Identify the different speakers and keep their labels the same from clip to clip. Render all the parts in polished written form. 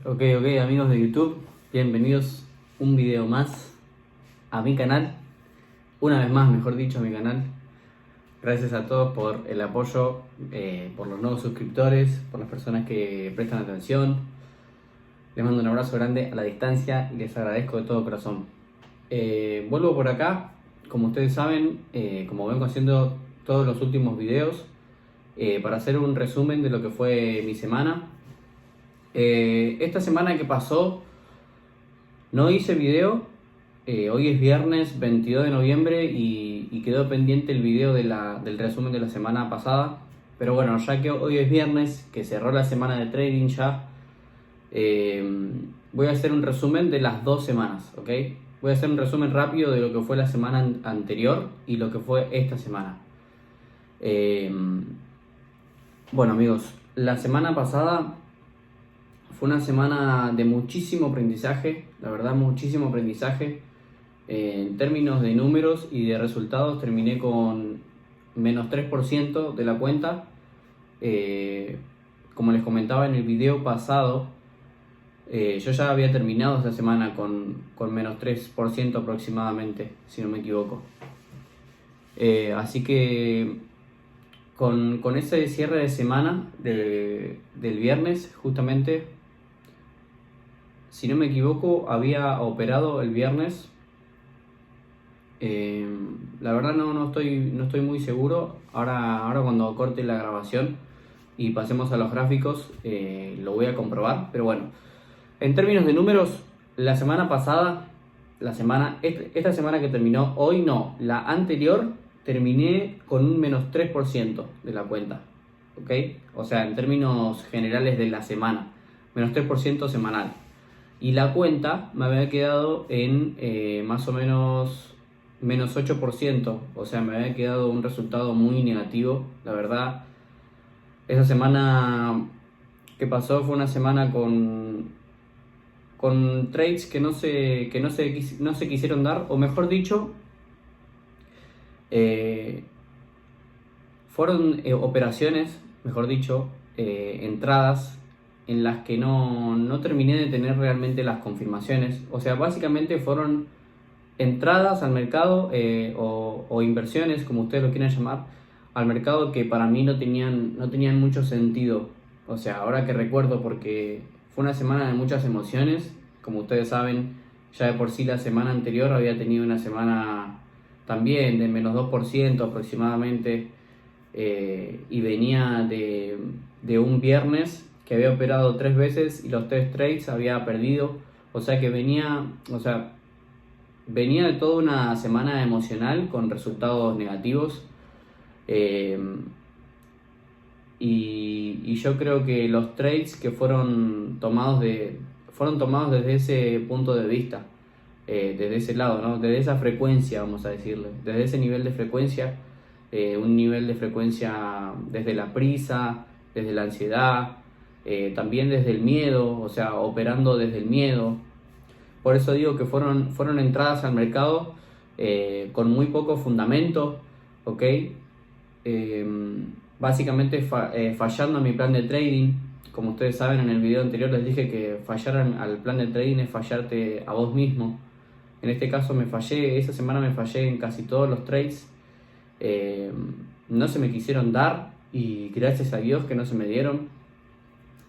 Speaker 1: Ok, amigos de YouTube, bienvenidos un video más a mi canal, una vez más, mejor dicho, a mi canal. Gracias a todos por el apoyo, por los nuevos suscriptores, por las personas que prestan atención. Les mando un abrazo grande a la distancia y les agradezco de todo corazón. Vuelvo por acá, como ustedes saben, como vengo haciendo todos los últimos videos, para hacer un resumen de lo que fue mi semana. Esta semana que pasó no hice video. Hoy es viernes 22 de noviembre y quedó pendiente el video del resumen de la semana pasada. Pero bueno, ya que hoy es viernes, que cerró la semana de trading ya, voy a hacer un resumen de las 2 semanas, ¿ok? Voy a hacer un resumen rápido de lo que fue la semana anterior y lo que fue esta semana. Bueno amigos, la semana pasada fue una semana de muchísimo aprendizaje, la verdad muchísimo aprendizaje. En términos de números y de resultados terminé con menos 3% de la cuenta. Como les comentaba en el video pasado, yo ya había terminado esta semana con menos 3% aproximadamente, si no me equivoco. Así que con ese cierre de semana del viernes, justamente, si no me equivoco, había operado el viernes. La verdad no estoy muy seguro. Ahora cuando corte la grabación y pasemos a los gráficos, lo voy a comprobar. Pero bueno, en términos de números, la semana pasada, esta semana que terminó, hoy no, la anterior, terminé con un menos 3% de la cuenta. ¿Ok? O sea, en términos generales de la semana, menos 3% semanal. Y la cuenta me había quedado en más o menos menos 8%, o sea, me había quedado un resultado muy negativo, la verdad. Esa semana que pasó fue una semana con trades que no se quisieron dar, o mejor dicho, fueron operaciones, mejor dicho, entradas en las que no terminé de tener realmente las confirmaciones. O sea, básicamente fueron entradas al mercado, o inversiones, como ustedes lo quieran llamar, al mercado, que para mí no tenían mucho sentido. O sea, ahora que recuerdo, porque fue una semana de muchas emociones. Como ustedes saben, ya de por sí la semana anterior había tenido una semana también de menos 2% aproximadamente, y venía de un viernes que había operado 3 veces y los 3 trades había perdido. O sea que venía de toda una semana emocional con resultados negativos. Y yo creo que los trades que fueron tomados desde ese punto de vista, desde ese lado, ¿no? Desde esa frecuencia, vamos a decirle, desde ese nivel de frecuencia, un nivel de frecuencia desde la prisa, desde la ansiedad, también desde el miedo, o sea, operando desde el miedo. Por eso digo que fueron entradas al mercado con muy poco fundamento, ¿ok? Básicamente fallando a mi plan de trading. Como ustedes saben, en el video anterior les dije que fallar al plan de trading es fallarte a vos mismo. En este caso esa semana me fallé en casi todos los trades. No se me quisieron dar y gracias a Dios que no se me dieron.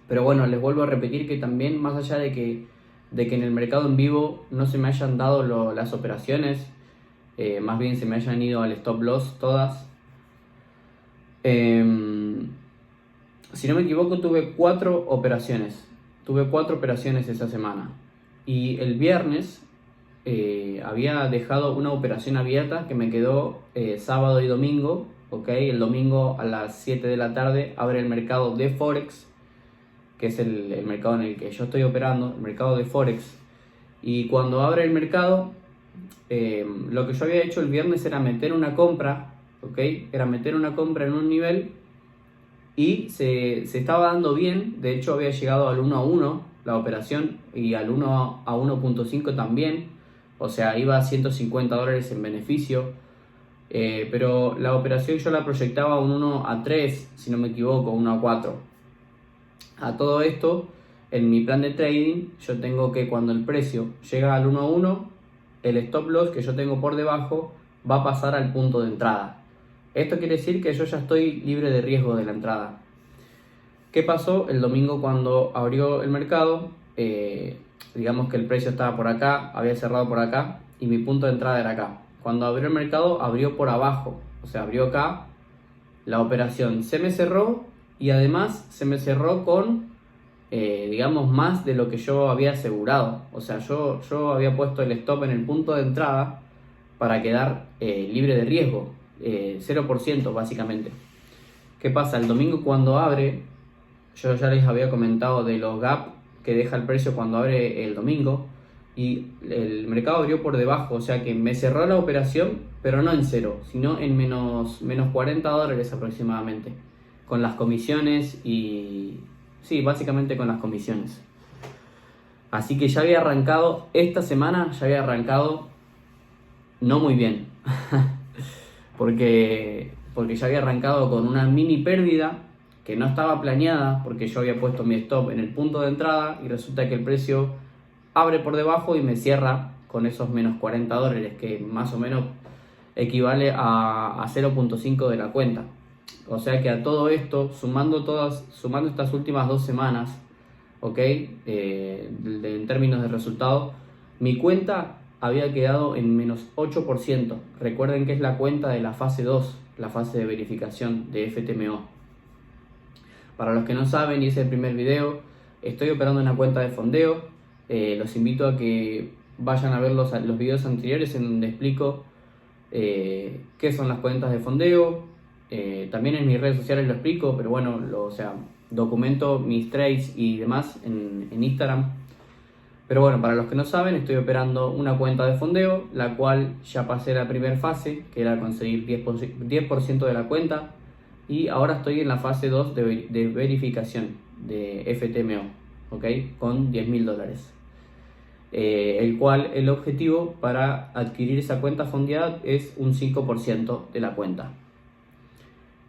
Speaker 1: Pero bueno, les vuelvo a repetir que también, más allá de que en el mercado en vivo no se me hayan dado las operaciones, más bien se me hayan ido al stop loss todas. Si no me equivoco, tuve 4 operaciones. Tuve 4 operaciones esa semana. Y el viernes había dejado una operación abierta que me quedó sábado y domingo. ¿Ok? El domingo a las 7 de la tarde abre el mercado de Forex, que es el mercado en el que yo estoy operando, el mercado de Forex. Y cuando abre el mercado, lo que yo había hecho el viernes era meter una compra, ¿ok? Era meter una compra en un nivel y se estaba dando bien. De hecho había llegado al 1-1 la operación y al 1-1.5 también. O sea, iba a $150 en beneficio. Pero la operación yo la proyectaba a un 1-3, si no me equivoco, 1-4. A todo esto, en mi plan de trading yo tengo que cuando el precio llega al 1 a 1, el stop loss que yo tengo por debajo va a pasar al punto de entrada. Esto quiere decir que yo ya estoy libre de riesgo de la entrada. ¿Qué pasó el domingo cuando abrió el mercado? Digamos que el precio estaba por acá, había cerrado por acá y mi punto de entrada era acá. Cuando abrió el mercado, abrió por abajo, o sea, abrió acá. La operación se me cerró y además se me cerró con, digamos, más de lo que yo había asegurado. O sea, yo había puesto el stop en el punto de entrada para quedar libre de riesgo, 0% básicamente. ¿Qué pasa? El domingo cuando abre, yo ya les había comentado de los gaps que deja el precio cuando abre el domingo y el mercado abrió por debajo, o sea que me cerró la operación, pero no en cero, sino en menos $40 aproximadamente, con las comisiones y... sí, básicamente con las comisiones. Así que ya había arrancado, esta semana ya había arrancado no muy bien, porque ya había arrancado con una mini pérdida que no estaba planeada, porque yo había puesto mi stop en el punto de entrada y resulta que el precio abre por debajo y me cierra con esos menos $40, que más o menos equivale a 0.5 de la cuenta. O sea que a todo esto, sumando estas últimas 2 semanas, ¿ok? En términos de resultados, mi cuenta había quedado en menos 8%. Recuerden que es la cuenta de la fase 2, la fase de verificación de FTMO. Para los que no saben, y es el primer video, estoy operando una cuenta de fondeo. Los invito a que vayan a ver los videos anteriores en donde explico qué son las cuentas de fondeo. También en mis redes sociales lo explico, pero bueno, documento mis trades y demás en Instagram. Pero bueno, para los que no saben, estoy operando una cuenta de fondeo, la cual ya pasé la primera fase, que era conseguir 10% de la cuenta. Y ahora estoy en la fase 2 de verificación de FTMO, ¿ok? Con $10.000. El cual el objetivo para adquirir esa cuenta fondeada es un 5% de la cuenta.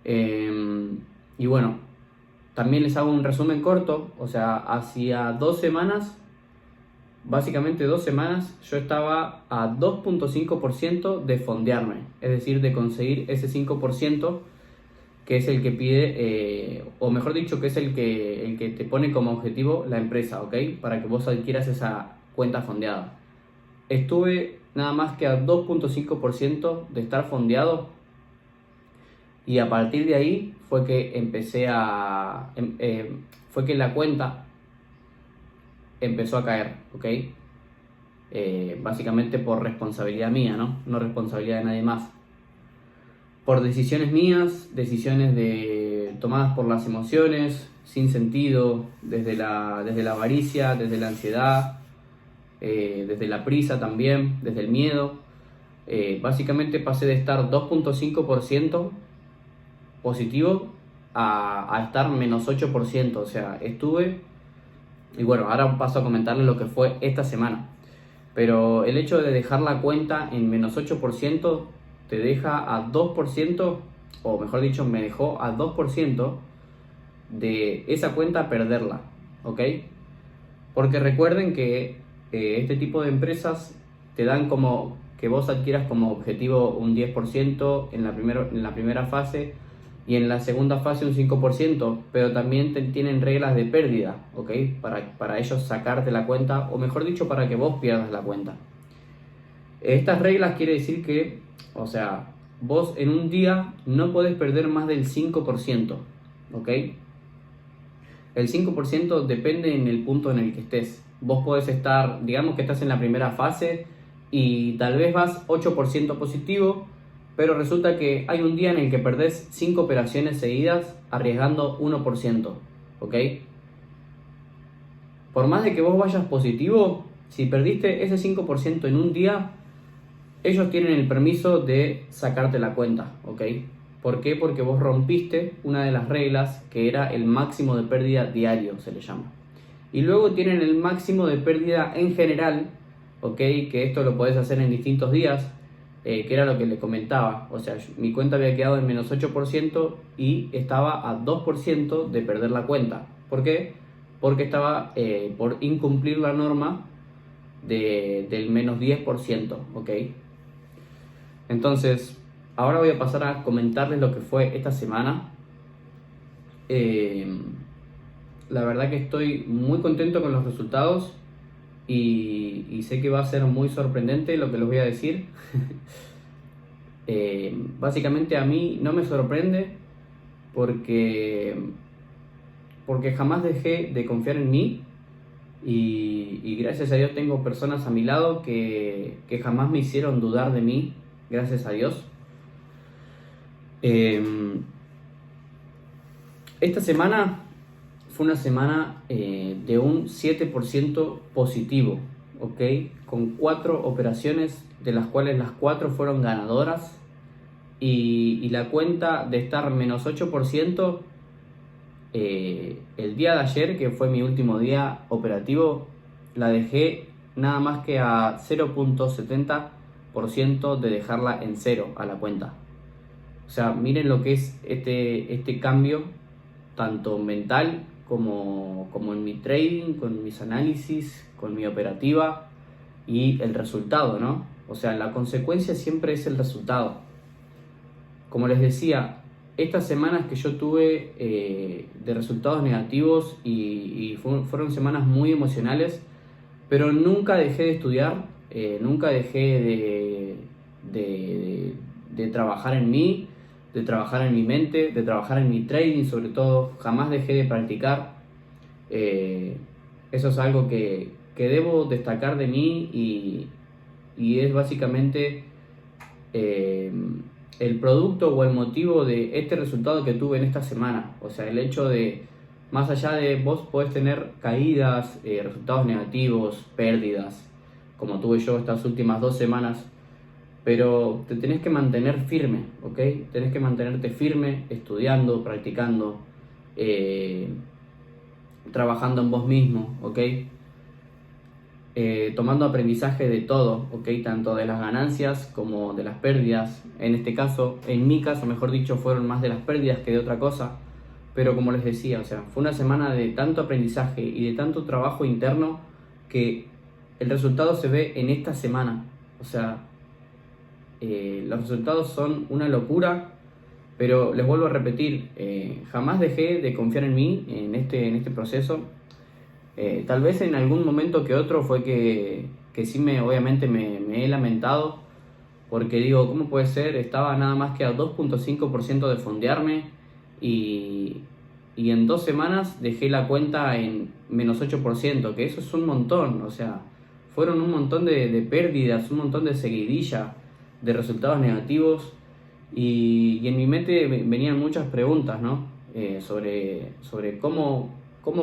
Speaker 1: Y bueno, también les hago un resumen corto, o sea, hacía 2 semanas, básicamente 2 semanas, yo estaba a 2.5% de fondearme, es decir, de conseguir ese 5%, que es el que pide, o mejor dicho, que es el que te pone como objetivo la empresa, ¿ok? Para que vos adquieras esa cuenta fondeada. Estuve nada más que a 2.5% de estar fondeado y a partir de ahí fue que fue que la cuenta empezó a caer, ¿ok? Básicamente por responsabilidad mía, ¿no? No responsabilidad de nadie más. Por decisiones mías, decisiones tomadas por las emociones, sin sentido, desde la avaricia, desde la ansiedad, desde la prisa también, desde el miedo. Básicamente pasé de estar 2.5% positivo a estar menos 8%, o sea, estuve... Y bueno, ahora paso a comentarles lo que fue esta semana. Pero el hecho de dejar la cuenta en menos 8% te deja a 2%, o mejor dicho, me dejó a 2% de esa cuenta perderla, ¿ok? Porque recuerden que este tipo de empresas te dan como que vos adquieras como objetivo un 10% en la primera fase y en la segunda fase un 5%, pero también tienen reglas de pérdida, ¿ok? Para ellos sacarte la cuenta, o mejor dicho, para que vos pierdas la cuenta. Estas reglas quiere decir que, o sea, vos en un día no podés perder más del 5%, ¿ok? El 5% depende en el punto en el que estés. Vos podés estar, digamos que estás en la primera fase y tal vez vas 8% positivo, pero resulta que hay un día en el que perdés 5 operaciones seguidas arriesgando 1%, ¿ok? Por más de que vos vayas positivo, si perdiste ese 5% en un día, ellos tienen el permiso de sacarte la cuenta, ¿ok? ¿Por qué? Porque vos rompiste una de las reglas que era el máximo de pérdida diario, se le llama. Y luego tienen el máximo de pérdida en general, ¿ok? Que esto lo podés hacer en distintos días, que era lo que les comentaba. O sea, mi cuenta había quedado en menos 8% y estaba a 2% de perder la cuenta. ¿Por qué? porque estaba por incumplir la norma del menos 10%, ¿ok? Entonces, ahora voy a pasar a comentarles lo que fue esta semana. La verdad que estoy muy contento con los resultados y sé que va a ser muy sorprendente lo que les voy a decir. Básicamente a mí no me sorprende porque jamás dejé de confiar en mí y gracias a Dios tengo personas a mi lado que jamás me hicieron dudar de mí, gracias a Dios. Esta semana fue una semana de un 7% positivo, ¿ok? Con 4 operaciones, de las cuales las 4 fueron ganadoras y la cuenta de estar menos 8%, el día de ayer, que fue mi último día operativo, la dejé nada más que a 0.70% de dejarla en cero a la cuenta. O sea, miren lo que es este cambio, tanto mental como en mi trading, con mis análisis, con mi operativa y el resultado, ¿no? O sea, la consecuencia siempre es el resultado. Como les decía, estas semanas que yo tuve de resultados negativos y fueron semanas muy emocionales, pero nunca dejé de estudiar, nunca dejé de trabajar en mí, de trabajar en mi mente, de trabajar en mi trading sobre todo. Jamás dejé de practicar. Eso es algo que debo destacar de mí y es básicamente el producto o el motivo de este resultado que tuve en esta semana. O sea, el hecho de, más allá de vos podés tener caídas, resultados negativos, pérdidas, como tuve yo estas últimas 2 semanas, pero te tenés que mantener firme, ¿ok? Tenés que mantenerte firme, estudiando, practicando, trabajando en vos mismo, ¿ok? Tomando aprendizaje de todo, ¿ok? Tanto de las ganancias como de las pérdidas. En este caso, en mi caso, mejor dicho, fueron más de las pérdidas que de otra cosa. Pero como les decía, o sea, fue una semana de tanto aprendizaje y de tanto trabajo interno que el resultado se ve en esta semana. O sea, los resultados son una locura, pero les vuelvo a repetir, jamás dejé de confiar en mí en este proceso. Tal vez en algún momento que otro fue que sí obviamente me he lamentado, porque digo, ¿cómo puede ser? Estaba nada más que a 2.5% de fondearme y en 2 semanas dejé la cuenta en menos 8%, que eso es un montón. O sea, fueron un montón de pérdidas, un montón de seguidilla de resultados negativos y en mi mente venían muchas preguntas, ¿no? Sobre cómo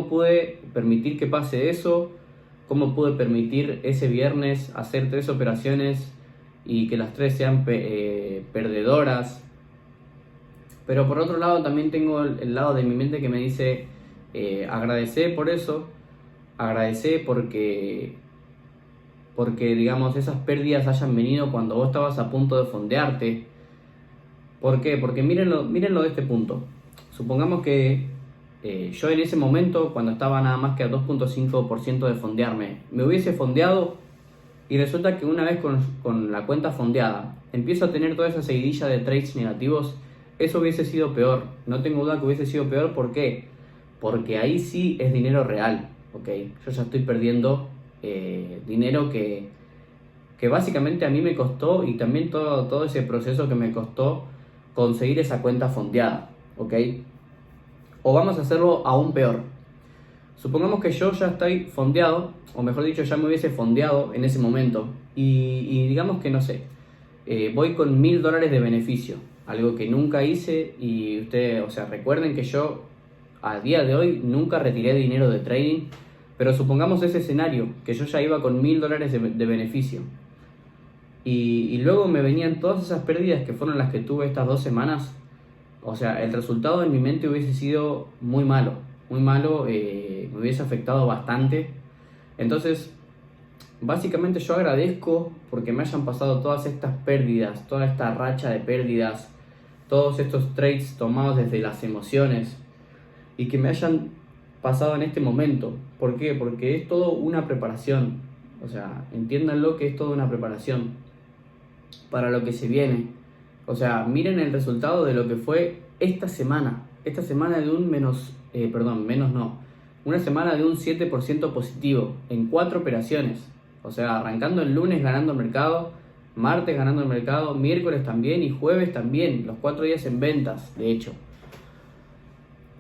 Speaker 1: pude permitir que pase eso, cómo pude permitir ese viernes hacer 3 operaciones y que las 3 sean perdedoras. Pero por otro lado también tengo el lado de mi mente que me dice agradecer por eso, agradecer porque digamos esas pérdidas hayan venido cuando vos estabas a punto de fondearte. ¿Por qué? Porque mírenlo de este punto. Supongamos que yo en ese momento, cuando estaba nada más que a 2.5% de fondearme, me hubiese fondeado y resulta que una vez con la cuenta fondeada empiezo a tener toda esa seguidilla de trades negativos, eso hubiese sido peor. No tengo duda que hubiese sido peor. ¿Por qué? Porque ahí sí es dinero real, ¿ok? Yo ya estoy perdiendo dinero que básicamente a mí me costó y también todo ese proceso que me costó conseguir esa cuenta fondeada, ¿ok? O vamos a hacerlo aún peor. Supongamos que yo ya estoy fondeado, o mejor dicho, ya me hubiese fondeado en ese momento y digamos que no sé, voy con $1000 de beneficio, algo que nunca hice. Y ustedes, o sea, recuerden que yo a día de hoy nunca retiré dinero de trading, pero supongamos ese escenario, que yo ya iba con $1000 de beneficio y luego me venían todas esas pérdidas que fueron las que tuve estas 2 semanas. O sea, el resultado en mi mente hubiese sido muy malo, me hubiese afectado bastante. Entonces, básicamente yo agradezco porque me hayan pasado todas estas pérdidas, toda esta racha de pérdidas, todos estos trades tomados desde las emociones y que me hayan pasado en este momento. ¿Por qué? Porque es todo una preparación. O sea, entiéndanlo que es toda una preparación para lo que se viene. O sea, miren el resultado de lo que fue esta semana. Esta semana de un una semana de un 7% positivo en 4 operaciones. O sea, arrancando el lunes ganando el mercado, martes ganando el mercado, miércoles también y jueves también. Los 4 días en ventas, de hecho.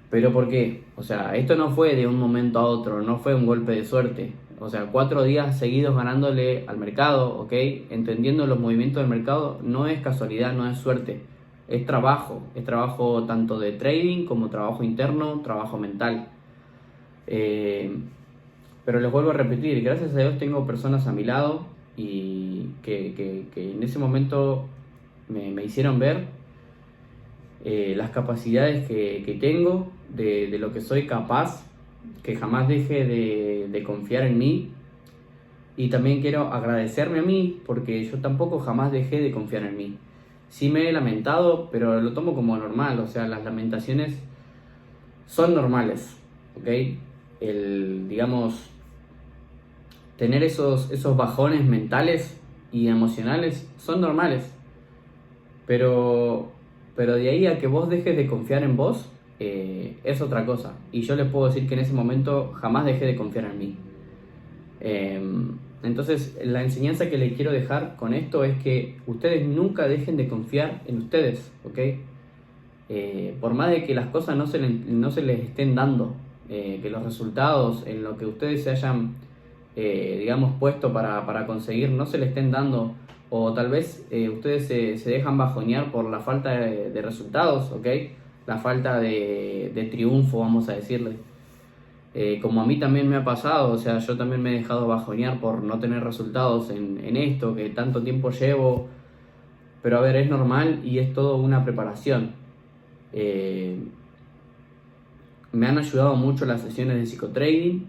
Speaker 1: ¿Pero por qué? O sea, esto no fue de un momento a otro, no fue un golpe de suerte. O sea, 4 días seguidos ganándole al mercado, ¿ok? Entendiendo los movimientos del mercado, no es casualidad, no es suerte. Es trabajo tanto de trading como trabajo interno, trabajo mental. Pero les vuelvo a repetir, gracias a Dios tengo personas a mi lado y que en ese momento me hicieron ver las capacidades que tengo, de lo que soy capaz, que jamás deje de confiar en mí. Y también quiero agradecerme a mí porque yo tampoco jamás dejé de confiar en mí. Sí me he lamentado, pero lo tomo como normal, o sea, las lamentaciones son normales, ¿ok? Digamos, tener esos bajones mentales y emocionales son normales, pero de ahí a que vos dejes de confiar en vos, es otra cosa. Y yo les puedo decir que en ese momento jamás dejé de confiar en mí. Entonces, la enseñanza que les quiero dejar con esto es que ustedes nunca dejen de confiar en ustedes, ¿ok? Por más de que las cosas no se les estén dando, que los resultados en lo que ustedes se hayan, digamos, puesto para conseguir no se les estén dando, o tal vez ustedes se dejan bajonear por la falta de resultados, ¿ok? La falta de triunfo, vamos a decirle. Como a mí también me ha pasado, o sea, yo también me he dejado bajonear por no tener resultados en esto que tanto tiempo llevo, pero a ver, es normal y es todo una preparación. Me han ayudado mucho las sesiones de psicotrading,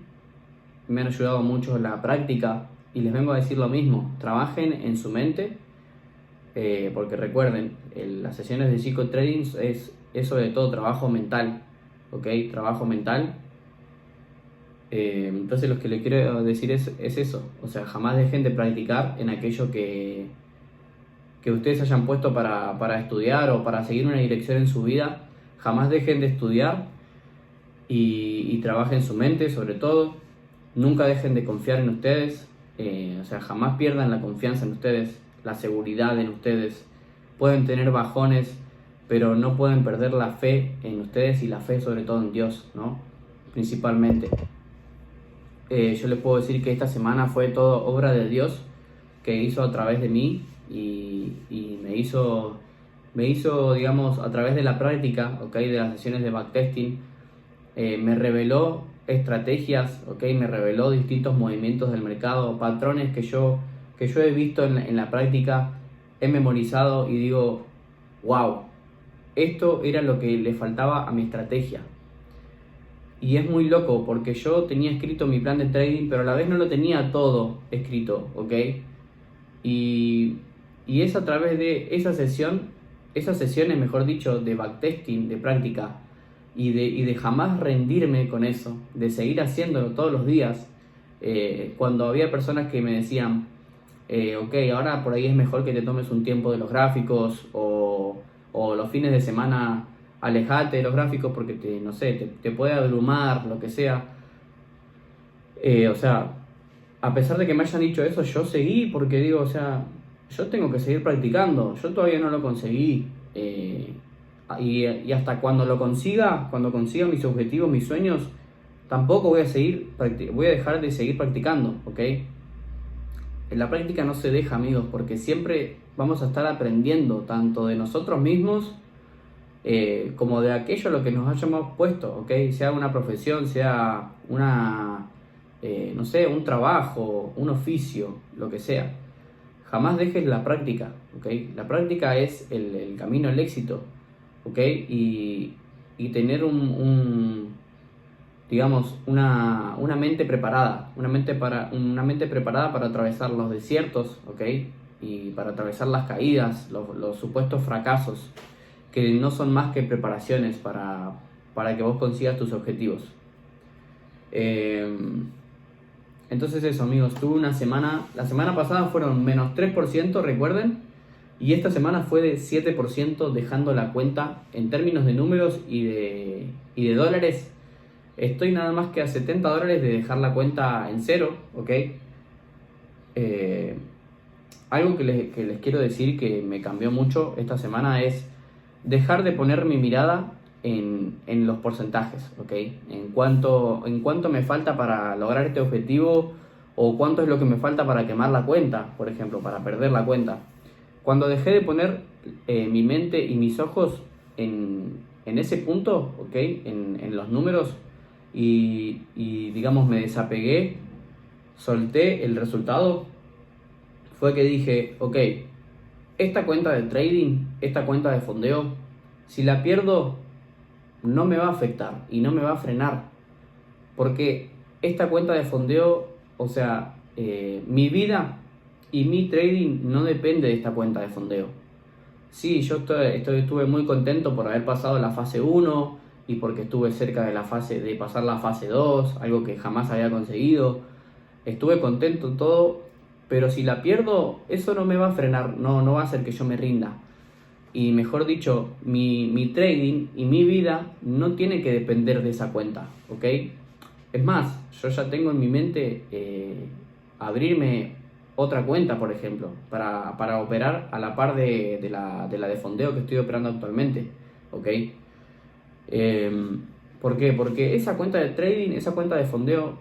Speaker 1: me han ayudado mucho la práctica y les vengo a decir lo mismo, trabajen en su mente, porque recuerden, las sesiones de psicotrading es sobre todo trabajo mental, ¿ok? Trabajo mental. Entonces lo que les quiero decir es eso, o sea, jamás dejen de practicar en aquello que ustedes hayan puesto para estudiar o para seguir una dirección en su vida. Jamás dejen de estudiar y trabajen su mente sobre todo. Nunca dejen de confiar en ustedes, o sea, jamás pierdan la confianza en ustedes, la seguridad en ustedes. Pueden tener bajones, pero no pueden perder la fe en ustedes y la fe sobre todo en Dios, ¿no? Principalmente. Yo les puedo decir que esta semana fue todo obra de Dios que hizo a través de mí y me hizo, digamos, a través de la práctica, ¿okay? De las sesiones de backtesting, me reveló estrategias, ¿okay? Me reveló distintos movimientos del mercado, patrones que yo he visto en la práctica, he memorizado y digo, wow, esto era lo que le faltaba a mi estrategia. Y es muy loco porque yo tenía escrito mi plan de trading, pero a la vez no lo tenía todo escrito, ¿ok? Y es a través de esas sesiones, mejor dicho, de backtesting, de práctica, y de jamás rendirme con eso, de seguir haciéndolo todos los días. Cuando había personas que me decían, ok, ahora por ahí es mejor que te tomes un tiempo de los gráficos, o los fines de semana alejate de los gráficos porque te puede abrumar, lo que sea. O sea, a pesar de que me hayan dicho eso, yo seguí porque digo, o sea, yo tengo que seguir practicando. Yo todavía no lo conseguí. Y hasta cuando consiga mis objetivos, mis sueños, tampoco voy a dejar de seguir practicando, ¿ok? En la práctica no se deja, amigos, porque siempre vamos a estar aprendiendo tanto de nosotros mismos como de aquello a lo que nos hayamos puesto, ¿ok? Sea una profesión, sea un trabajo, un oficio, lo que sea. Jamás dejes la práctica, ¿ok? La práctica es el camino al éxito, ¿ok? Y tener digamos, una mente preparada, una mente preparada para atravesar los desiertos, ¿ok? Y para atravesar las caídas, los supuestos fracasos, que no son más que preparaciones para que vos consigas tus objetivos. Entonces eso, amigos, tuve una semana, la semana pasada fueron menos 3%, recuerden, y esta semana fue de 7%, dejando la cuenta en términos de números y de dólares. Estoy nada más que a $70 de dejar la cuenta en cero, ¿ok? Algo que les quiero decir que me cambió mucho esta semana es dejar de poner mi mirada en los porcentajes, ¿ok? En cuánto me falta para lograr este objetivo o cuánto es lo que me falta para quemar la cuenta, por ejemplo, para perder la cuenta. Cuando dejé de poner mi mente y mis ojos en ese punto, ¿ok? En los números y digamos me desapegué, solté el resultado, fue que dije, ok, esta cuenta de trading, esta cuenta de fondeo, si la pierdo, no me va a afectar y no me va a frenar. Porque esta cuenta de fondeo, o sea, mi vida y mi trading no depende de esta cuenta de fondeo. Sí, yo estuve muy contento por haber pasado la fase 1 y porque estuve cerca de pasar la fase 2, algo que jamás había conseguido. Estuve contento en todo, pero si la pierdo, eso no me va a frenar, no va a hacer que yo me rinda. Y mejor dicho, mi trading y mi vida no tiene que depender de esa cuenta, ¿ok? Es más, yo ya tengo en mi mente abrirme otra cuenta, por ejemplo, para operar a la par de la de fondeo que estoy operando actualmente, ¿ok? ¿Por qué? Porque esa cuenta de trading, esa cuenta de fondeo,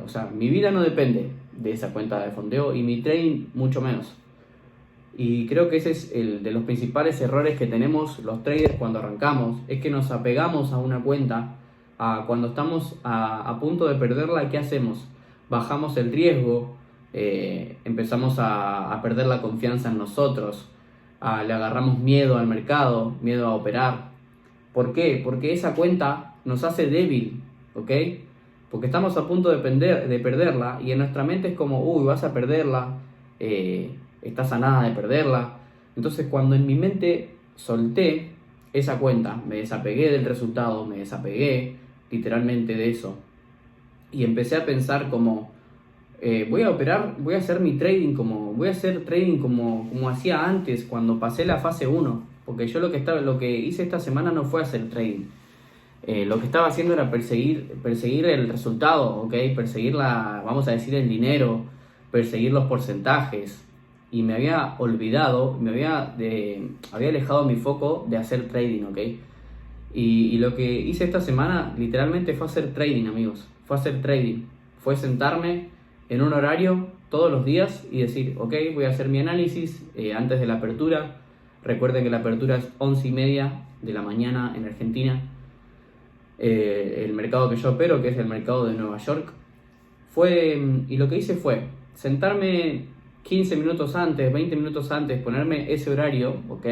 Speaker 1: o sea, mi vida no depende de esa cuenta de fondeo y mi trading mucho menos. Y creo que ese es el de los principales errores que tenemos los traders cuando arrancamos, es que nos apegamos a una cuenta, cuando estamos a punto de perderla, ¿qué hacemos? Bajamos el riesgo, empezamos a perder la confianza en nosotros, le agarramos miedo al mercado, miedo a operar. ¿Por qué? Porque esa cuenta nos hace débil, ¿ok? Porque estamos a punto de perderla y en nuestra mente es como, uy, vas a perderla, estás a nada de perderla. Entonces cuando en mi mente solté esa cuenta, me desapegué del resultado, me desapegué literalmente de eso y empecé a pensar como, voy a operar, voy a hacer mi trading voy a hacer trading como hacía antes cuando pasé la fase 1, porque yo lo que hice esta semana no fue hacer trading. Lo que estaba haciendo era perseguir el resultado, ¿ok? Perseguir vamos a decir, el dinero, perseguir los porcentajes. Y me había olvidado, había alejado mi foco de hacer trading, ¿ok? Y lo que hice esta semana literalmente fue hacer trading, amigos. Fue hacer trading. Fue sentarme en un horario todos los días y decir, ok, voy a hacer mi análisis antes de la apertura. Recuerden que la apertura es 11:30 de la mañana en Argentina. El mercado que yo opero, que es el mercado de Nueva York, y lo que hice fue sentarme 15 minutos antes, 20 minutos antes, ponerme ese horario, ¿ok?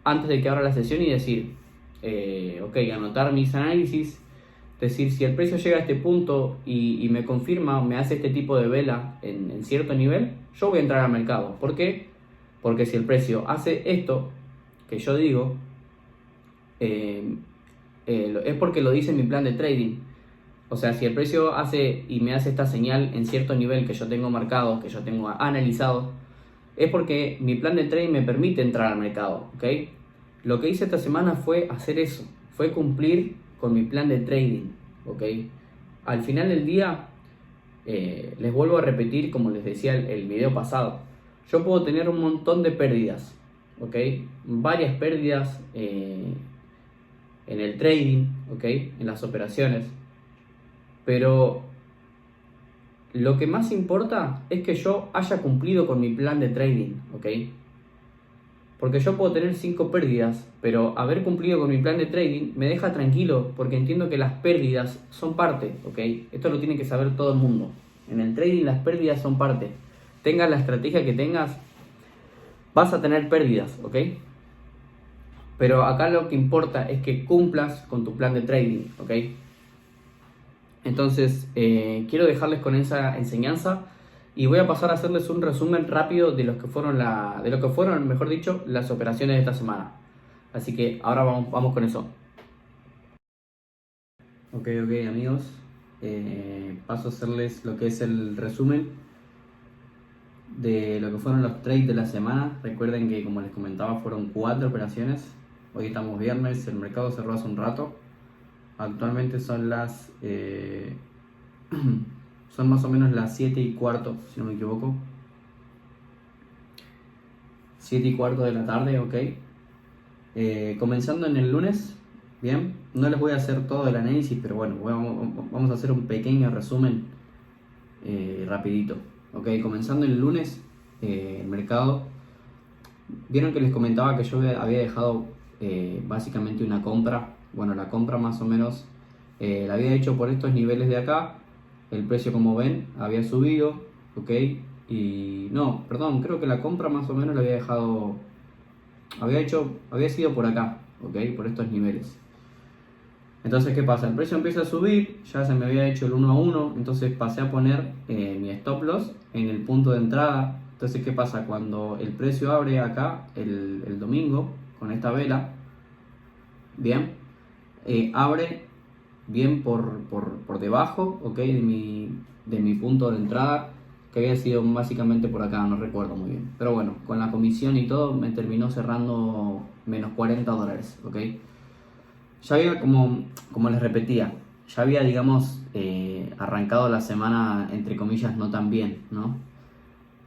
Speaker 1: Antes de que abra la sesión y decir, ok, anotar mis análisis, decir si el precio llega a este punto y me confirma, me hace este tipo de vela en cierto nivel, yo voy a entrar al mercado. ¿Por qué? Porque si el precio hace esto que yo digo, es porque lo dice mi plan de trading. O sea, si el precio me hace esta señal en cierto nivel que yo tengo marcado, que yo tengo analizado, es porque mi plan de trading me permite entrar al mercado, ¿ok? Lo que hice esta semana fue hacer eso, fue cumplir con mi plan de trading, ¿ok? Al final del día, les vuelvo a repetir, como les decía el video pasado, yo puedo tener un montón de pérdidas, ¿ok? Varias pérdidas en el trading, ¿ok? En las operaciones. Pero lo que más importa es que yo haya cumplido con mi plan de trading, ¿ok? Porque yo puedo tener 5 pérdidas, pero haber cumplido con mi plan de trading me deja tranquilo porque entiendo que las pérdidas son parte, ¿ok? Esto lo tiene que saber todo el mundo. En el trading las pérdidas son parte. Tengas la estrategia que tengas, vas a tener pérdidas, ¿ok? Pero acá lo que importa es que cumplas con tu plan de trading, ¿ok? Entonces, quiero dejarles con esa enseñanza y voy a pasar a hacerles un resumen rápido de lo que fueron, mejor dicho, las operaciones de esta semana. Así que ahora vamos con eso. Ok, amigos. paso a hacerles lo que es el resumen de lo que fueron los trades de la semana. Recuerden que, como les comentaba, fueron 4 operaciones. Hoy estamos viernes, el mercado cerró hace un rato. Actualmente son las son más o menos las 7:15, si no me equivoco. 7:15 de la tarde, ok. Comenzando en el lunes, bien. No les voy a hacer todo el análisis, pero bueno, vamos a hacer un pequeño resumen rapidito. Ok, comenzando el lunes, el mercado. Vieron que les comentaba que yo había dejado básicamente una compra. Bueno, la compra más o menos la había hecho por estos niveles de acá. El precio, como ven, había subido, ok. Y no, perdón, creo que la compra más o menos la había dejado, había sido por acá, ok, por estos niveles. Entonces, ¿qué pasa? El precio empieza a subir, ya se me había hecho el 1 a 1, entonces pasé a poner mi stop loss en el punto de entrada. Entonces, ¿qué pasa? Cuando el precio abre acá el domingo con esta vela, bien, abre bien por debajo, ok, de mi punto de entrada, que había sido básicamente por acá, no recuerdo muy bien. Pero bueno, con la comisión y todo me terminó cerrando menos $40, ok. Ya había, como les repetía, ya había, digamos, arrancado la semana, entre comillas, no tan bien, ¿no?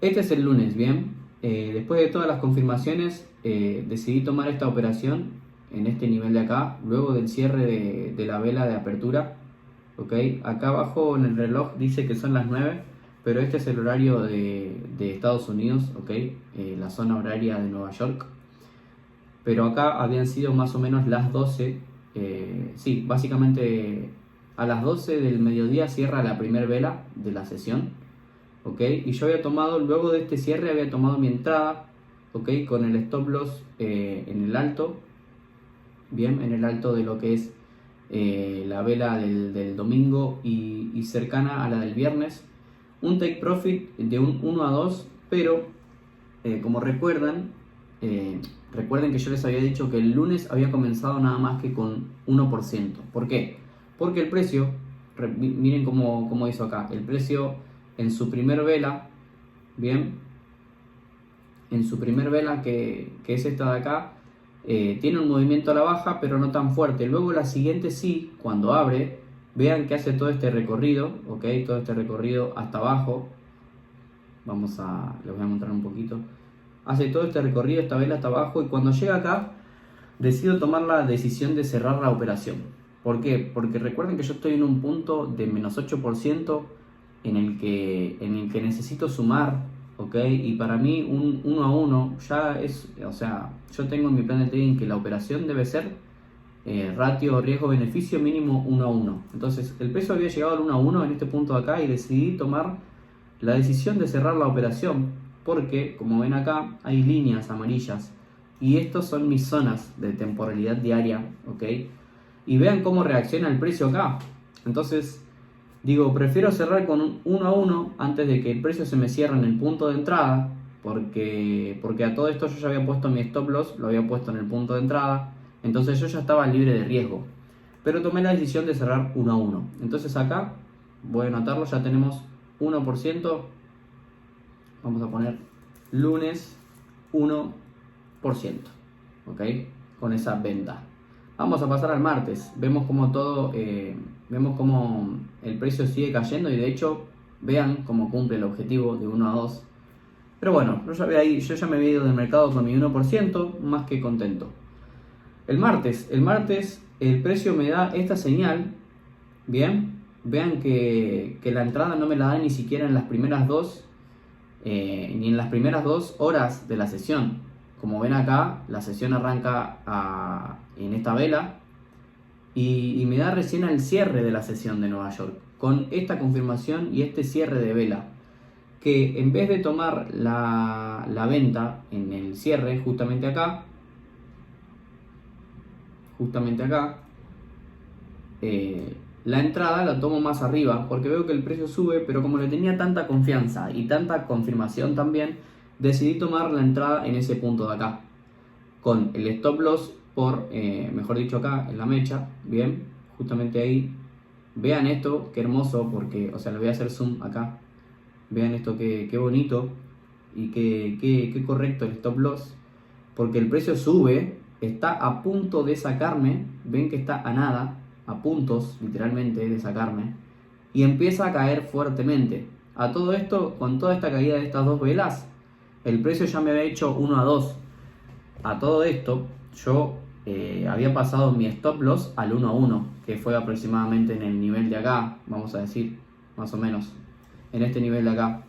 Speaker 1: Este es el lunes, bien. Después de todas las confirmaciones, decidí tomar esta operación en este nivel de acá, luego del cierre de la vela de apertura, ¿ok? Acá abajo en el reloj dice que son las 9, pero este es el horario de Estados Unidos, ¿ok? La zona horaria de Nueva York. Pero acá habían sido más o menos las 12. Sí, básicamente a las 12 del mediodía cierra la primera vela de la sesión, ¿ok? Y yo había tomado, luego de este cierre, había tomado mi entrada, ¿ok? Con el stop loss en el alto, bien, en el alto de lo que es la vela del domingo y cercana a la del viernes. Un take profit de un 1 a 2, pero como recuerden que yo les había dicho que el lunes había comenzado nada más que con 1%. ¿Por qué? Porque el precio, miren cómo hizo acá, el precio en su primer vela, bien, en su primer vela que es esta de acá, tiene un movimiento a la baja, pero no tan fuerte. Luego la siguiente sí, cuando abre, vean que hace todo este recorrido, ok, todo este recorrido hasta abajo. Les voy a mostrar un poquito. Hace todo este recorrido, esta vela hasta abajo, y cuando llega acá, decido tomar la decisión de cerrar la operación. ¿Por qué? Porque recuerden que yo estoy en un punto de menos 8% en el que necesito sumar, ¿ok? Y para mí un 1 a 1 ya es, o sea, yo tengo en mi plan de trading que la operación debe ser ratio riesgo-beneficio mínimo 1 a 1. Entonces el precio había llegado al 1 a 1 en este punto de acá y decidí tomar la decisión de cerrar la operación. Porque, como ven acá, hay líneas amarillas y estos son mis zonas de temporalidad diaria, ¿ok? Y vean cómo reacciona el precio acá. Entonces, digo, prefiero cerrar con un 1 a 1 antes de que el precio se me cierre en el punto de entrada, porque a todo esto yo ya había puesto mi stop loss, lo había puesto en el punto de entrada, entonces yo ya estaba libre de riesgo. Pero tomé la decisión de cerrar 1 a 1. Entonces acá, voy a anotarlo, ya tenemos 1%. Vamos a poner lunes 1%, ¿ok? Con esa venta. Vamos a pasar al martes. Vemos como vemos como el precio sigue cayendo y de hecho vean cómo cumple el objetivo de 1 a 2. Pero bueno, yo ya me había ido del mercado con mi 1%, más que contento. El martes el precio me da esta señal, bien. Vean que la entrada no me la da ni siquiera en las primeras ni en las primeras 2 horas de la sesión. Como ven acá, la sesión arranca en esta vela y me da recién al cierre de la sesión de Nueva York, con esta confirmación y este cierre de vela, que en vez de tomar la venta en el cierre justamente acá, la entrada la tomo más arriba porque veo que el precio sube, pero como le tenía tanta confianza y tanta confirmación también, decidí tomar la entrada en ese punto de acá, con el stop loss mejor dicho acá, en la mecha, bien, justamente ahí, Vean esto, qué hermoso, porque, o sea, les voy a hacer zoom acá. Vean esto, qué bonito y qué correcto el stop loss. Porque el precio sube, está a punto de sacarme, ven que está a nada, a puntos literalmente de sacarme, y empieza a caer fuertemente. A todo esto, con toda esta caída de estas dos velas, el precio ya me había hecho 1 a 2. A todo esto, yo había pasado mi stop loss al 1 a 1, que fue aproximadamente en el nivel de acá, vamos a decir, más o menos, en este nivel de acá.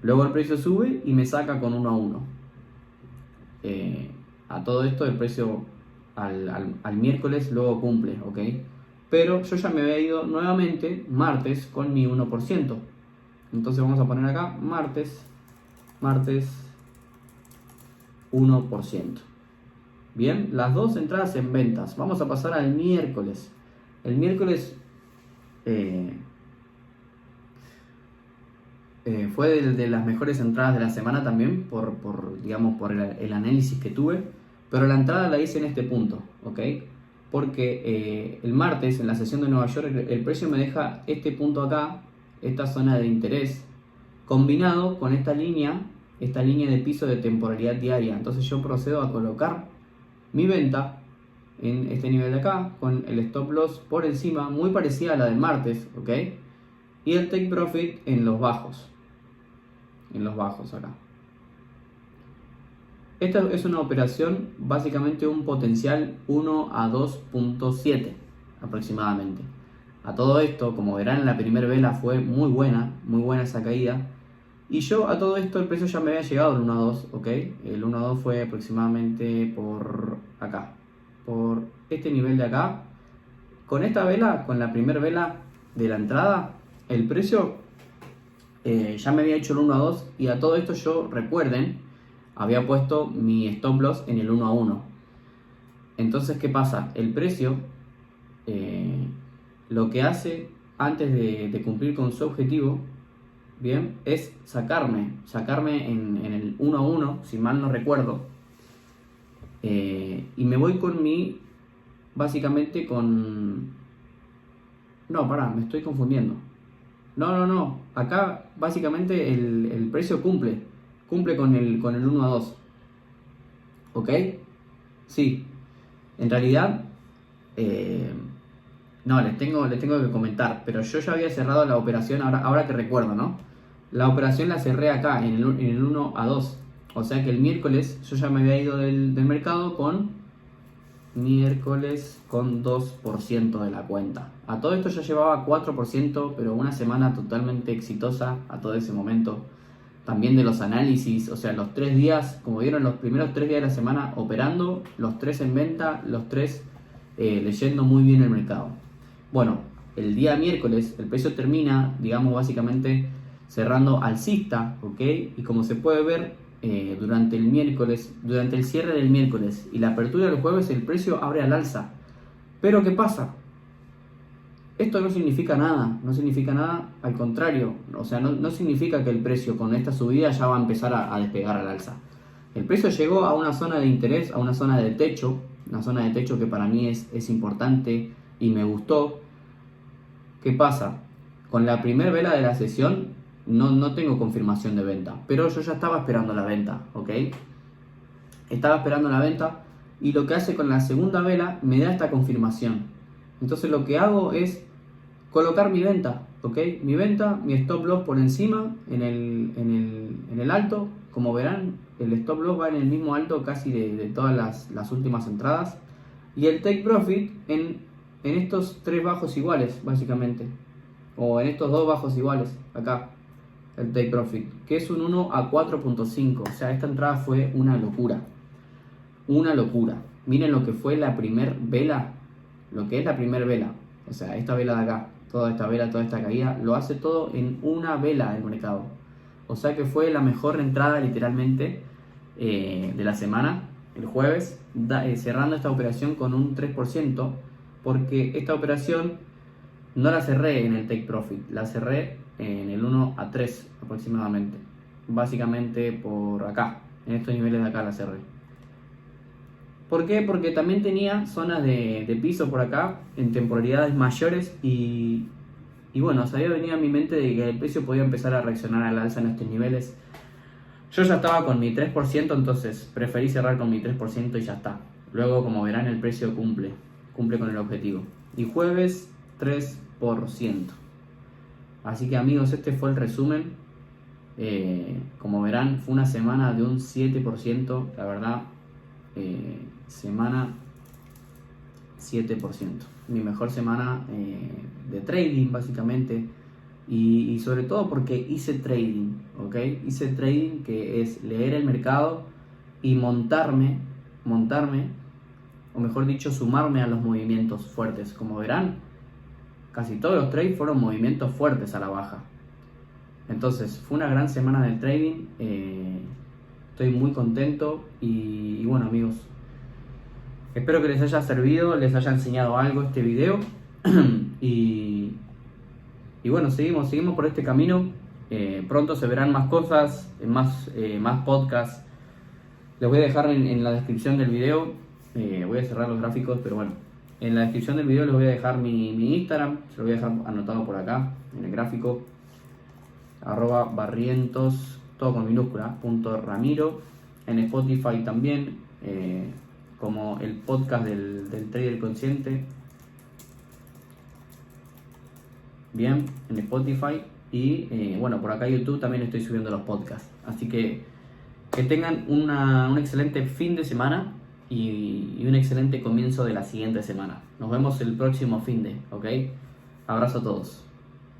Speaker 1: Luego el precio sube y me saca con 1 a 1. A todo esto el precio al miércoles luego cumple, ¿ok? Pero yo ya me había ido nuevamente martes con mi 1%. Entonces vamos a poner acá martes 1%. Bien, las dos entradas en ventas. Vamos a pasar al miércoles. El miércoles fue de las mejores entradas de la semana también digamos, por el análisis que tuve, pero la entrada la hice en este punto, ¿ok? Porque el martes en la sesión de Nueva York el precio me deja este punto acá, esta zona de interés, combinado con esta línea de piso de temporalidad diaria. Entonces yo procedo a colocar mi venta en este nivel de acá, con el stop loss por encima, muy parecida a la del martes, ¿ok? Y el take profit en los bajos acá. Esta es una operación básicamente un potencial 1 a 2.7 aproximadamente. A todo esto, como verán, en la primera vela fue muy buena esa caída. Y yo a todo esto el precio ya me había llegado al 1 a 2, ¿ok? El 1 a 2 fue aproximadamente por acá, por este nivel de acá. Con esta vela, con la primera vela de la entrada, el precio ya me había hecho el 1 a 2 y a todo esto yo, recuerden, había puesto mi stop loss en el 1 a 1. Entonces, ¿qué pasa? El precio lo que hace antes de cumplir con su objetivo, bien, es sacarme en el 1 a 1, si mal no recuerdo, y me voy con básicamente con... No, pará, me estoy confundiendo. No, acá básicamente el precio cumple con el 1 a 2, ¿ok? Sí, en realidad... No, les tengo que comentar, pero yo ya había cerrado la operación, ahora que recuerdo, ¿no? La operación la cerré acá, en el 1 a 2. O sea que el miércoles yo ya me había ido del mercado con 2% de la cuenta. A todo esto ya llevaba 4%, pero una semana totalmente exitosa a todo ese momento. También de los análisis, o sea, los 3 días, como vieron, los primeros 3 días de la semana operando, los 3 en venta, los 3 leyendo muy bien el mercado. Bueno, el día miércoles el precio termina, digamos, básicamente cerrando alcista, ¿ok? Y como se puede ver, durante el cierre del miércoles y la apertura del jueves, el precio abre al alza. Pero ¿qué pasa? Esto no significa nada, al contrario, o sea, no significa que el precio con esta subida ya va a empezar a despegar al alza. El precio llegó a una zona de interés, a una zona de techo, una zona de techo que para mí es importante y me gustó. ¿Qué pasa? Con la primera vela de la sesión no tengo confirmación de venta, pero yo ya estaba esperando la venta, ¿ok? Estaba esperando la venta y lo que hace con la segunda vela me da esta confirmación. Entonces lo que hago es colocar mi venta, ¿ok? Mi venta, mi stop loss por encima en el alto. Como verán, el stop loss va en el mismo alto casi de todas las últimas entradas. Y el take profit en estos 3 bajos iguales, básicamente. O en estos 2 bajos iguales, acá. El take profit, que es un 1 a 4.5. O sea, esta entrada fue una locura. Una locura. Miren lo que fue la primer vela. Lo que es la primer vela. O sea, esta vela de acá. Toda esta vela, toda esta caída. Lo hace todo en una vela el mercado. O sea que fue la mejor entrada literalmente de la semana. El jueves. Cerrando esta operación con un 3%. Porque esta operación no la cerré en el take profit. La cerré en el 1 a 3 aproximadamente. Básicamente por acá. En estos niveles de acá la cerré. ¿Por qué? Porque también tenía zonas de piso por acá en temporalidades mayores y y bueno, se había venido a mi mente de que el precio podía empezar a reaccionar al alza en estos niveles. Yo ya estaba con mi 3%, entonces preferí cerrar con mi 3% y ya está. Luego, como verán, el precio cumple con el objetivo. Y jueves 3%. Así que amigos, este fue el resumen. Como verán, fue una semana de un 7%, la verdad, semana 7%. Mi mejor semana de trading, básicamente. Y sobre todo porque hice trading, ¿ok? Hice trading, que es leer el mercado y montarme, o mejor dicho, sumarme a los movimientos fuertes. Como verán, casi todos los trades fueron movimientos fuertes a la baja. Entonces, fue una gran semana de trading. Estoy muy contento y bueno, amigos, espero que les haya servido, les haya enseñado algo este video. Y bueno, seguimos por este camino. Pronto se verán más cosas, más podcasts. Les voy a dejar en la descripción del video. Voy a cerrar los gráficos, pero bueno. En la descripción del video les voy a dejar mi Instagram. Se lo voy a dejar anotado por acá, en el gráfico. @barrientos, todo con minúscula, .ramiro. En Spotify también, como el podcast del Trader Consciente. Bien, en Spotify. Y bueno, por acá YouTube también estoy subiendo los podcasts. Así que tengan un excelente fin de semana y un excelente comienzo de la siguiente semana. Nos vemos el próximo fin de, ¿ok? Abrazo a todos.